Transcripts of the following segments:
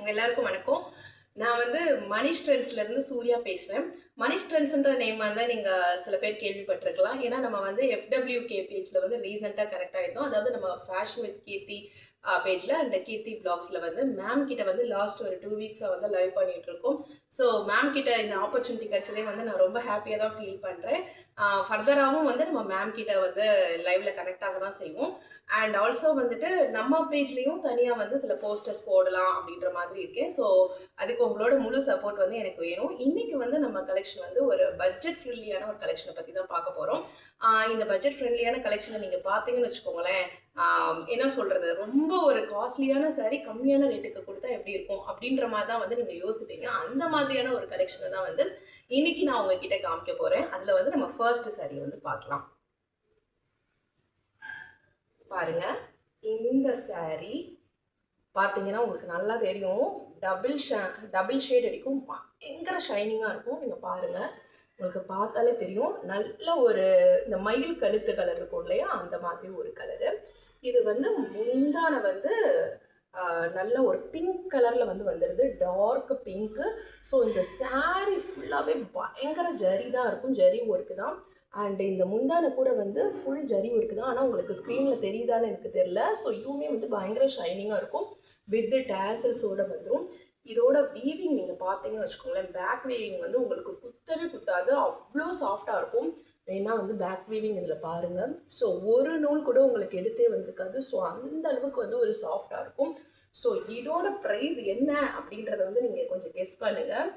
உங்கள் எல்லாருக்கும் வணக்கம். நான் வந்து மனிஷ் ட்ரெண்ட்ஸ்லேருந்து சூர்யா பேசுகிறேன். மனிஷ் ட்ரெண்ட்ஸ்ன்ற நேம் வந்து நீங்கள் சில பேர் கேள்விப்பட்டிருக்கலாம். ஏன்னா நம்ம வந்து FWK பேஜில் வந்து ரீசெண்டாக கனெக்ட் ஆகிருந்தோம். அதாவது நம்ம ஃபேஷன் வித் கீர்த்தி பேஜில் அண்ட் கீர்த்தி பிளாக்ஸில் வந்து மேம் கிட்ட வந்து லாஸ்ட் ஒரு 2 வீக்ஸாக வந்து லைவ் பண்ணிகிட்டு இருக்கோம். ஸோ மேம் கிட்ட இந்த ஆப்பர்ச்சுனிட்டி கிடச்சதே வந்து நான் ரொம்ப ஹாப்பியாக தான் ஃபீல் பண்ணுறேன். ஃபர்தராகவும் வந்து நம்ம மேம் கிட்ட வந்து லைவில் கனெக்ட் ஆக தான் செய்வோம். அண்ட் ஆல்சோ வந்துட்டு நம்ம பேஜ்லேயும் தனியாக வந்து சில போஸ்டர்ஸ் போடலாம் அப்படின்ற மாதிரி இருக்கேன். ஸோ அதுக்கு உங்களோட முழு சப்போர்ட் வந்து எனக்கு வேணும். இன்னைக்கு வந்து நம்ம கலெக்ஷன் வந்து ஒரு பட்ஜெட் ஃப்ரெண்ட்லியான ஒரு கலெக்ஷனை பற்றி தான் பார்க்க போகிறோம். இந்த பட்ஜெட் ஃப்ரெண்ட்லியான கலெக்ஷனை நீங்கள் பார்த்தீங்கன்னு வச்சுக்கோங்களேன், என்ன சொல்கிறது, ரொம்ப ஒரு காஸ்ட்லியான சாரீ கம்மியான ரேட்டுக்கு கொடுத்தா எப்படி இருக்கும் அப்படின்ற மாதிரி தான் வந்து நீங்கள் யோசிப்பீங்க. அந்த மாதிரியான ஒரு கலெக்ஷனை தான் வந்து இன்னைக்கு நான் உங்ககிட்ட காமிக்க போகிறேன். அதில் வந்து நம்ம ஃபர்ஸ்ட் சாரீ வந்து பார்க்கலாம். பாருங்க, இந்த சாரீ பார்த்தீங்கன்னா உங்களுக்கு நல்லா தெரியும். டபுள் ஷேட் அடிக்கும், பயங்கர ஷைனிங்காக இருக்கும். நீங்கள் பாருங்கள், உங்களுக்கு பார்த்தாலே தெரியும். நல்ல ஒரு இந்த மயில் கழுத்து கலர் இருக்கும் இல்லையா, அந்த மாதிரி ஒரு கலரு. இது வந்து முந்தான வந்து நல்ல ஒரு பிங்க் கலரில் வந்து வந்துடுது, டார்க் பிங்க்கு. ஸோ இந்த சாரீ ஃபுல்லாகவே பயங்கர ஜரி தான் இருக்கும், ஜரி ஒர்க்கு தான். அண்ட் இந்த முந்தான கூட வந்து ஃபுல் ஜரி ஒர்க்கு தான். ஆனால் உங்களுக்கு ஸ்க்ரீனில் தெரியுதான்னு எனக்கு தெரியல. ஸோ இதுவுமே வந்து பயங்கர ஷைனிங்காக இருக்கும், வித் டேசல்ஸோடு வந்துடும். இதோட வீவிங் நீங்கள் பார்த்தீங்கன்னு வச்சுக்கோங்களேன், பேக் வீவிங் வந்து உங்களுக்கு குத்தவே குத்தாது, அவ்வளோ சாஃப்டாக இருக்கும். வேணா வந்து பேக் வீவிங் இதில் பாருங்கள். ஸோ ஒரு நூல் கூட உங்களுக்கு எடுத்தே வந்துருக்காது. ஸோ அந்த அளவுக்கு வந்து ஒரு சாஃப்டாக இருக்கும். ஸோ இதோட ப்ரைஸ் என்ன அப்படின்றத வந்து நீங்கள் கொஞ்சம் கெஸ் பண்ணுங்கள்.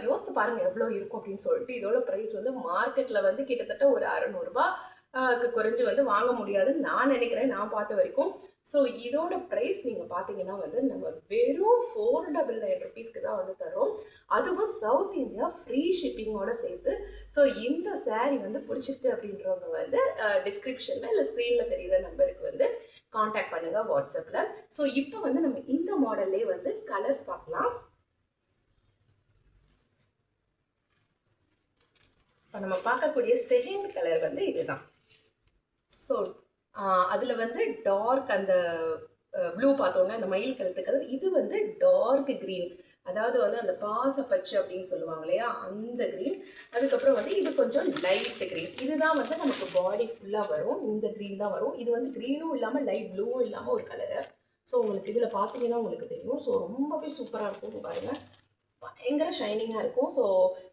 யோசித்து பாருங்கள் எவ்வளோ இருக்கும் அப்படின்னு சொல்லிட்டு. இதோட ப்ரைஸ் வந்து மார்க்கெட்டில் வந்து கிட்டத்தட்ட ஒரு 600 ரூபாய்க்கு குறைஞ்சி வந்து வாங்க முடியாதுன்னு நான் நினைக்கிறேன், நான் பார்த்த வரைக்கும். ஸோ இதோட ப்ரைஸ் நீங்கள் பார்த்தீங்கன்னா வந்து நம்ம வெறும் 499 rupeesக்கு தான் வந்து தரோம். அதுவும் சவுத் இந்தியா ஃப்ரீ ஷிப்பிங்கோட சேர்த்து. ஸோ இந்த சாரீ வந்து பிடிச்சிருக்கு அப்படின்றவங்க வந்து டிஸ்கிரிப்ஷனில் இல்லை ஸ்க்ரீனில் தெரிகிற நம்பருக்கு வந்து காண்டாக்ட் பண்ணுங்கள் வாட்ஸ்அப்பில். ஸோ இப்போ வந்து நம்ம இந்த மாடல்லே வந்து கலர்ஸ் பார்க்கலாம். இப்போ நம்ம பார்க்கக்கூடிய செகண்ட் கலர் வந்து இதுதான். ஸோ அதில் வந்து டார்க் அந்த ப்ளூ பார்த்தோன்னா அந்த மயில் கழுத்து கலர், இது வந்து டார்க் க்ரீன், அதாவது வந்து அந்த பாச பச்சை அப்படின்னு சொல்லுவாங்க இல்லையா, அந்த க்ரீன். அதுக்கப்புறம் வந்து இது கொஞ்சம் லைட் க்ரீன். இதுதான் வந்து நமக்கு பாடி ஃபுல்லாக வரும், இந்த க்ரீன் தான் வரும். இது வந்து க்ரீனும் இல்லாமல் லைட் ப்ளூவும் இல்லாமல் ஒரு கலரு. ஸோ உங்களுக்கு இதில் பார்த்தீங்கன்னா உங்களுக்கு தெரியும். ஸோ ரொம்பவே சூப்பராக இருக்கும் பாருங்கள், பயங்கர ஷைனிங்காக இருக்கும். ஸோ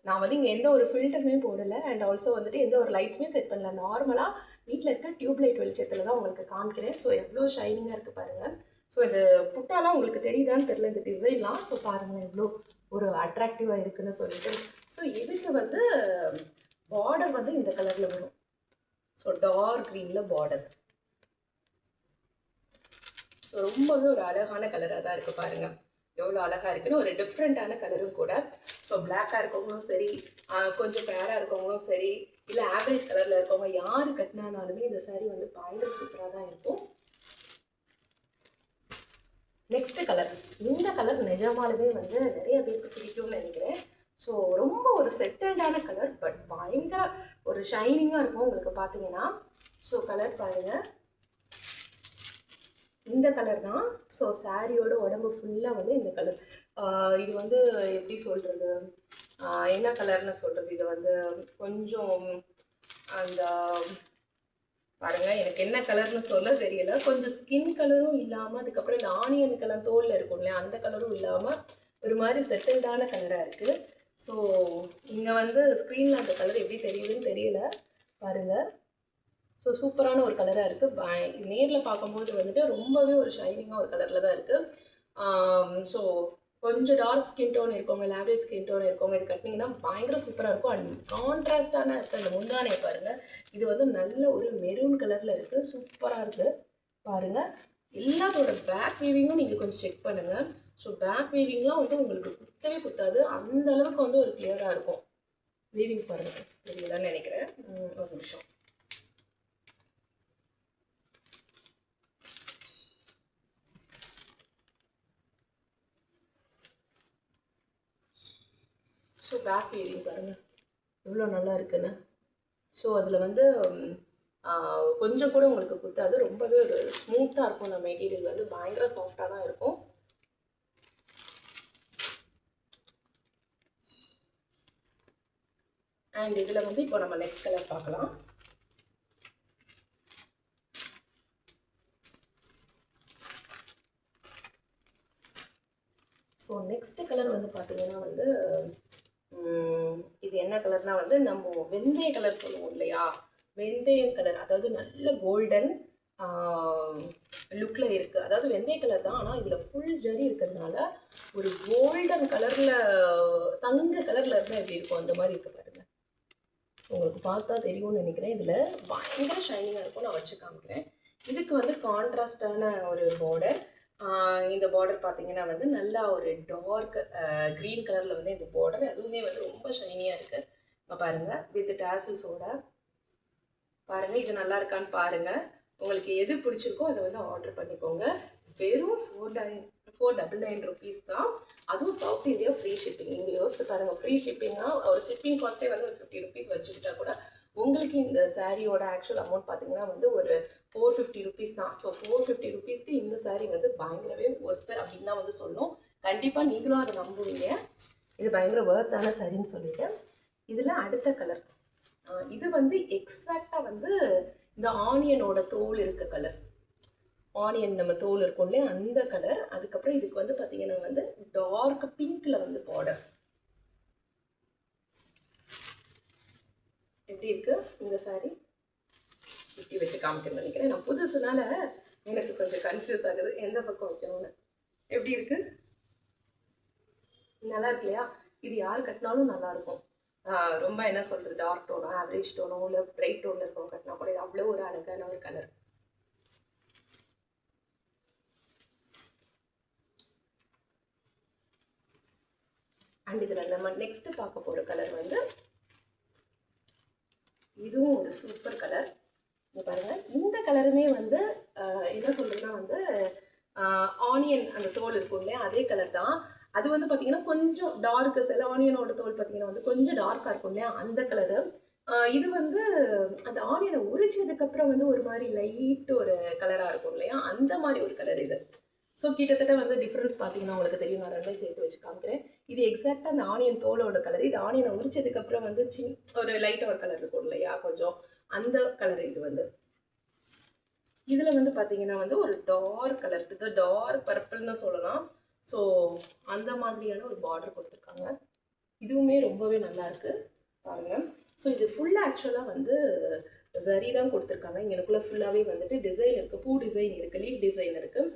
நான் வந்து இங்கே எந்த ஒரு ஃபில்டருமே போடலை, அண்ட் ஆல்சோ வந்துட்டு எந்த ஒரு லைட்ஸுமே செட் பண்ணல. நார்மலாக வீட்டில் இருக்க டியூப் லைட் வெளிச்சத்தில் தான் உங்களுக்கு காமிக்கிறேன். ஸோ எவ்வளோ ஷைனிங்காக இருக்குது பாருங்கள். ஸோ இது புட்டாலாம் உங்களுக்கு தெரியுதான்னு தெரியல, இந்த டிசைன்லாம். ஸோ பாருங்கள் எவ்வளோ ஒரு அட்ராக்டிவாக இருக்குதுன்னு சொல்லிட்டு. ஸோ இதுக்கு வந்து பார்டர் வந்து இந்த கலரில் வரும். ஸோ டார்க் க்ரீனில் பார்டர். ஸோ ரொம்பவே ஒரு அழகான கலராக தான் இருக்குது பாருங்கள், எவ்வளோ அழகாக இருக்குன்னு. ஒரு டிஃப்ரெண்ட்டான கலரும் கூட. ஸோ பிளாக்காக இருக்கவங்களும் சரி, கொஞ்சம் ஃபேராக இருக்கவங்களும் சரி, இல்லை ஆவரேஜ் கலரில் இருக்கவங்க யார் கட்டினாலுமே இந்த சாரீ வந்து பயங்கர சூப்பராக தான் இருக்கும். நெக்ஸ்ட் கலர், இந்த கலர் நிஜமாலுமே வந்து நிறைய பேருக்கு பிடிக்கும்னு நினைக்கிறேன். ஸோ ரொம்ப ஒரு செட்டில்டான கலர், பட் பயங்கர ஒரு ஷைனிங்காக இருக்கும் உங்களுக்கு பார்த்தீங்கன்னா. ஸோ கலர் பாருங்கள், இந்த கலர் தான். ஸோ சாரியோட உடம்பு ஃபுல்லாக வந்து இந்த கலர். இது வந்து எப்படி சொல்கிறது, என்ன கலர்னு சொல்கிறது, இது வந்து கொஞ்சம் அந்த பாருங்கள், எனக்கு என்ன கலர்னு சொல்ல தெரியல. கொஞ்சம் ஸ்கின் கலரும் இல்லாமல், அதுக்கப்புறம் இந்த ஆனியன் கலர் தோலில் இருக்கும் இல்லையா, அந்த கலரும் இல்லாமல் ஒரு மாதிரி செட்டில்டான கலராக இருக்குது. ஸோ இங்கே வந்து ஸ்க்ரீனில் அந்த கலர் எப்படி தெரியுதுன்னு தெரியல பாருங்கள். ஸோ சூப்பரான ஒரு கலராக இருக்குது. நேரில் பார்க்கும்போது வந்துட்டு ரொம்பவே ஒரு ஷைனிங்காக ஒரு கலரில் தான் இருக்குது. ஸோ கொஞ்சம் டார்க் ஸ்கின் டோன் இருக்கவங்க, ஆவரேஜ் ஸ்கின் டோன் இருக்கவங்க இது கட்டினீங்கன்னா பயங்கர சூப்பராக இருக்கும். அண்ட் கான்ட்ராஸ்டான இருக்குது அந்த முந்தானையை பாருங்கள், இது வந்து நல்ல ஒரு மெரூன் கலரில் இருக்குது, சூப்பராக இருக்குது பாருங்கள். எல்லாத்தோட பேக் வீவிங்கும் நீங்கள் கொஞ்சம் செக் பண்ணுங்கள். ஸோ பேக் வீவிங்லாம் வந்து உங்களுக்கு குத்தவே குத்தாது, அந்த அளவுக்கு வந்து ஒரு கிளியராக இருக்கும். வீவிங் பாருங்கள், தெரியலன்னு நினைக்கிறேன், ஒரு நிமிஷம். ஸோ பேக் வீவிங் பாருங்கள் எவ்வளோ நல்லா இருக்குன்னு. ஸோ அதில் வந்து கொஞ்சம் கூட உங்களுக்கு குத்தாது, ரொம்பவே ஒரு ஸ்மூத்தாக இருக்கும். அந்த மெட்டீரியல் வந்து பயங்கர சாஃப்டாக தான் இருக்கும். அண்ட் இதில் வந்து இப்போ நம்ம நெக்ஸ்ட் கலர் பார்க்கலாம். ஸோ நெக்ஸ்ட் கலர் வந்து பார்த்தீங்கன்னா வந்து இது என்ன கலர்னால் வந்து நம்ம வெந்தய கலர் சொல்லுவோம் இல்லையா, வெந்தயம் கலர், அதாவது நல்ல கோல்டன் லுக்கில் இருக்குது. அதாவது வெந்தய கலர் தான், ஆனால் இதில் ஃபுல் ஜரி இருக்கிறதுனால ஒரு கோல்டன் கலரில் தங்க கலரில் இருந்தால் எப்படி இருக்கும் அந்த மாதிரி இருக்குது பாருங்கள். உங்களுக்கு பார்த்தா தெரியும்னு நினைக்கிறேன். இதில் பயங்கர ஷைனிங்காக இருக்கும். நான் வச்சு காமிக்கிறேன். இதுக்கு வந்து கான்ட்ராஸ்டான ஒரு பார்டர். இந்த பார்டர் பார்த்தீங்கன்னா வந்து நல்லா ஒரு டார்க் க்ரீன் கலரில் வந்து இந்த பார்டர், அதுவுமே வந்து ரொம்ப ஷைனியாக இருக்குது. இப்போ பாருங்கள், வித் டாசல்ஸோட பாருங்கள். இது நல்லா இருக்கான்னு பாருங்கள். உங்களுக்கு எது பிடிச்சிருக்கோ அதை வந்து ஆர்டர் பண்ணிக்கோங்க. வெறும் 499 rupees தான். அதுவும் சவுத் இந்தியா ஃப்ரீ ஷிப்பிங். நீங்கள் யோசித்து பாருங்கள், ஃப்ரீ ஷிப்பிங்காக ஒரு ஷிப்பிங் காஸ்ட்டே வந்து ஒரு 50 rupees வச்சுக்கிட்டா கூட உங்களுக்கு இந்த சாரியோட ஆக்சுவல் அமௌண்ட் பார்த்தீங்கன்னா வந்து ஒரு 450 rupees தான். ஸோ 450 rupeesக்கு இந்த சாரீ வந்து பயங்கரவே ஒர்த்து அப்படின்னு தான் வந்து சொல்லணும். கண்டிப்பாக நீங்களும் அதை நம்புவீங்க, இது பயங்கர ஒர்த்தான சாரின்னு சொல்லிட்டு. இதில் அடுத்த கலர், இது வந்து எக்ஸாக்டாக வந்து இந்த ஆனியனோட தோல் இருக்க கலர், ஆனியன் நம்ம தோல் இருக்கும் இல்லையா அந்த கலர். அதுக்கப்புறம் இதுக்கு வந்து பார்த்தீங்கன்னா வந்து டார்க் பிங்க்கில் வந்து பார்டர். எப்படி இருக்கு இந்த சாரி? இப்படி வச்சு காமிக்கணும்னு நினைக்கிறேன். நான் புதுசுனால எனக்கு கொஞ்சம் கன்ஃபியூஸ் ஆகுது எந்த பக்கம் வைக்கணும்னு. எப்படி இருக்கு? நல்லா இருக்கு இல்லையா? இது யார் கட்டினாலும் நல்லாயிருக்கும். ரொம்ப என்ன சொல்கிறது, டார்க் டோனோ ஆவரேஜ் டோனோ இல்லை பிரைட் டோனில் இருக்கவங்க கட்டினா கூட இது அவ்வளோ ஒரு அழகான ஒரு கலர். அண்ட் இதில் நம்ம நெக்ஸ்ட் பார்க்க போகிற கலர் வந்து இதுவும் ஒரு சூப்பர் கலர். இங்கே பாருங்கள், இந்த கலருமே வந்து என்ன சொல்கிறதுனா வந்து ஆனியன் அந்த தோல் இருக்கும் இல்லையா அதே கலர் தான். அது வந்து பார்த்தீங்கன்னா கொஞ்சம் டார்க்கு, சில ஆனியனோட தோல் பார்த்தீங்கன்னா வந்து கொஞ்சம் டார்க்காக இருக்கும் இல்லையா அந்த கலரு. இது வந்து அந்த ஆனியனை உரிச்சதுக்கப்புறம் வந்து ஒரு மாதிரி லைட்டு ஒரு கலராக இருக்கும் இல்லையா அந்த மாதிரி ஒரு கலர் இது. ஸோ கிட்டத்தட்ட வந்து டிஃப்ரென்ஸ் பார்த்தீங்கன்னா உங்களுக்கு தெரியும். நான் ரெண்டையும் சேர்த்து வச்சு காமிக்கிறேன். இது எக்ஸாக்டாக அந்த ஆனியன் தோலோட கலர். இது ஆனியனை உரிச்சதுக்கப்புறம் வந்து ஒரு லைட்டாக ஒரு கலர் இருக்கும் இல்லையா கொஞ்சம் அந்த கலர் இது வந்து. இதில் வந்து பார்த்தீங்கன்னா வந்து ஒரு டார்க் கலர், இது டார்க் பர்பிள்னு சொல்லலாம். ஸோ அந்த மாதிரியான ஒரு பார்டர் கொடுத்துருக்காங்க. இதுவுமே ரொம்பவே நல்லா இருக்குது பாருங்கள். ஸோ இது ஃபுல்லாக ஆக்சுவலாக வந்து ஜரி தான் கொடுத்துருக்காங்க. இங்கனுக்குள்ளே ஃபுல்லாகவே வந்துட்டு டிசைன் இருக்குது, பூ டிசைன் இருக்குது, லீஃப் டிசைன் இருக்குது,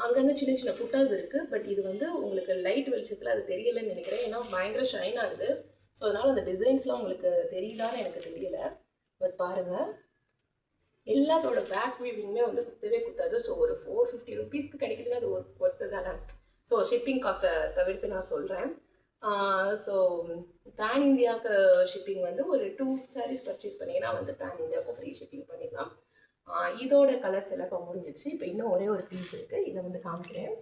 அங்கங்கே சின்ன சின்ன புட்டாஸ் இருக்குது. பட் இது வந்து உங்களுக்கு லைட் வெளிச்சத்தில் அது தெரியலைன்னு நினைக்கிறேன், ஏன்னா பயங்கர ஷைன் ஆகுது. ஸோ அதனால் அந்த டிசைன்ஸ்லாம் உங்களுக்கு தெரியுதான்னு எனக்கு தெரியல. பட் பாருங்கள், எல்லாத்தோட பேக் வீவிங்குமே வந்து குத்தவே குத்தாது. ஸோ ஒரு 450 rupeesக்கு கிடைக்குதுன்னா அது ஒர்த்து தானே. ஸோ ஷிப்பிங் காஸ்ட்டை தவிர்த்து நான் சொல்கிறேன். ஸோ பேன் இந்தியாவுக்கு ஷிப்பிங் வந்து ஒரு 2 sarees பர்ச்சேஸ் பண்ணிங்கன்னா வந்து பேன் இந்தியாவுக்கும் ஃப்ரீ ஷிப்பிங் பண்ணிடலாம். இதோட கலர்ஸ் எல்லாம் இப்போ முடிஞ்சிடுச்சு. இப்போ இன்னும் ஒரே ஒரு பீஸ் இருக்குது, இதை வந்து காமிக்கிறேன்.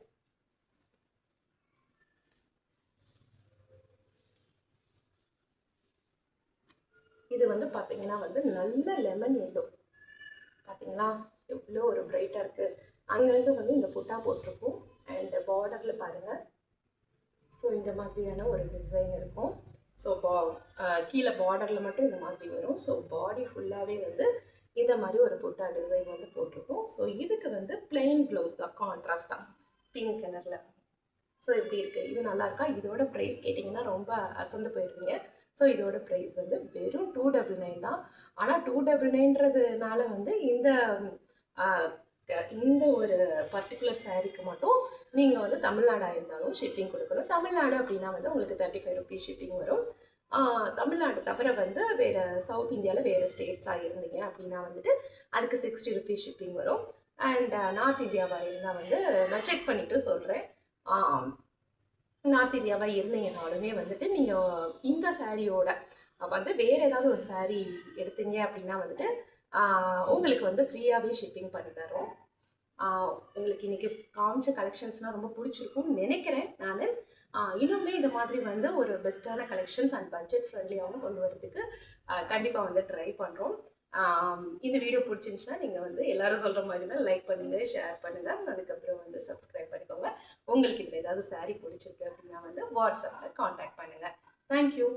இது வந்து பார்த்தீங்கன்னா வந்து நல்ல லெமன் எல்லோ, பார்த்தீங்களா எவ்வளோ ஒரு பிரைட்டாக இருக்குது. அங்கங்கே வந்து இந்த புட்டா போட்டிருக்கும். அண்ட் பார்டரில் பாருங்கள், ஸோ இந்த மாதிரியான ஒரு டிசைன் இருக்கும். ஸோ கீழே பார்டரில் மட்டும் இந்த மாதிரி வரும். ஸோ பாடி ஃபுல்லாகவே வந்து இந்த மாதிரி ஒரு புட்டா டிசைன் வந்து போட்டிருக்கும். ஸோ இதுக்கு வந்து பிளெயின் ப்ளவுஸ் தான், கான்ட்ராஸ்டாக பிங்க் கலரில். ஸோ இப்படி இருக்குது. இது நல்லா இருக்கா? இதோட ப்ரைஸ் கேட்டிங்கன்னா ரொம்ப அசந்து போயிடுவீங்க. ஸோ இதோட ப்ரைஸ் வந்து வெறும் 299 தான். ஆனால் 299ன்றதுனால வந்து இந்த ஒரு பர்டிகுலர் சாரீக்கு மட்டும் நீங்கள் வந்து தமிழ்நாடாக இருந்தாலும் ஷிப்பிங் கொடுக்கணும். தமிழ்நாடு அப்படின்னா வந்து உங்களுக்கு 35 rupees ஷிப்பிங் வரும். தமிழ்நாடு தவிர வந்து வேறு சவுத் இந்தியாவில் வேறு ஸ்டேட்ஸாக இருந்தீங்க அப்படின்னா வந்துட்டு அதுக்கு 60 rupees ஷிப்பிங் வரும். அண்ட் நார்த் இந்தியாவாக இருந்தால் வந்து நான் செக் பண்ணிவிட்டு சொல்கிறேன். நார்த் இந்தியாவாக இருந்தீங்கனாலுமே வந்துட்டு நீங்கள் இந்த சாரியோட வந்து வேறு ஏதாவது ஒரு சாரீ எடுத்தீங்க அப்படின்னா வந்துட்டு உங்களுக்கு வந்து ஃப்ரீயாகவே ஷிப்பிங் பண்ணி தரோம். உங்களுக்கு இன்றைக்கி காமிச்ச கலெக்ஷன்ஸ்லாம் ரொம்ப பிடிச்சிருக்கும்னு நினைக்கிறேன் நான். இன்னுமே இந்த மாதிரி வந்து ஒரு பெஸ்ட்டான கலெக்ஷன்ஸ் அண்ட் பட்ஜெட் ஃப்ரெண்ட்லியாகவும் கொண்டு வரதுக்கு கண்டிப்பாக வந்து ட்ரை பண்ணுறோம். இந்த வீடியோ பிடிச்சிருந்துச்சுன்னா நீங்கள் வந்து எல்லோரும் சொல்கிற மாதிரி தான் லைக் பண்ணுங்கள், ஷேர் பண்ணுங்கள், அதுக்கப்புறம் வந்து சப்ஸ்கிரைப் பண்ணிக்கோங்க. உங்களுக்கு இதில் ஏதாவது சாரீ பிடிச்சிருக்கு அப்படின்னா வந்து வாட்ஸ்அப்பில் காண்டாக்ட் பண்ணுங்கள். தேங்க்யூ.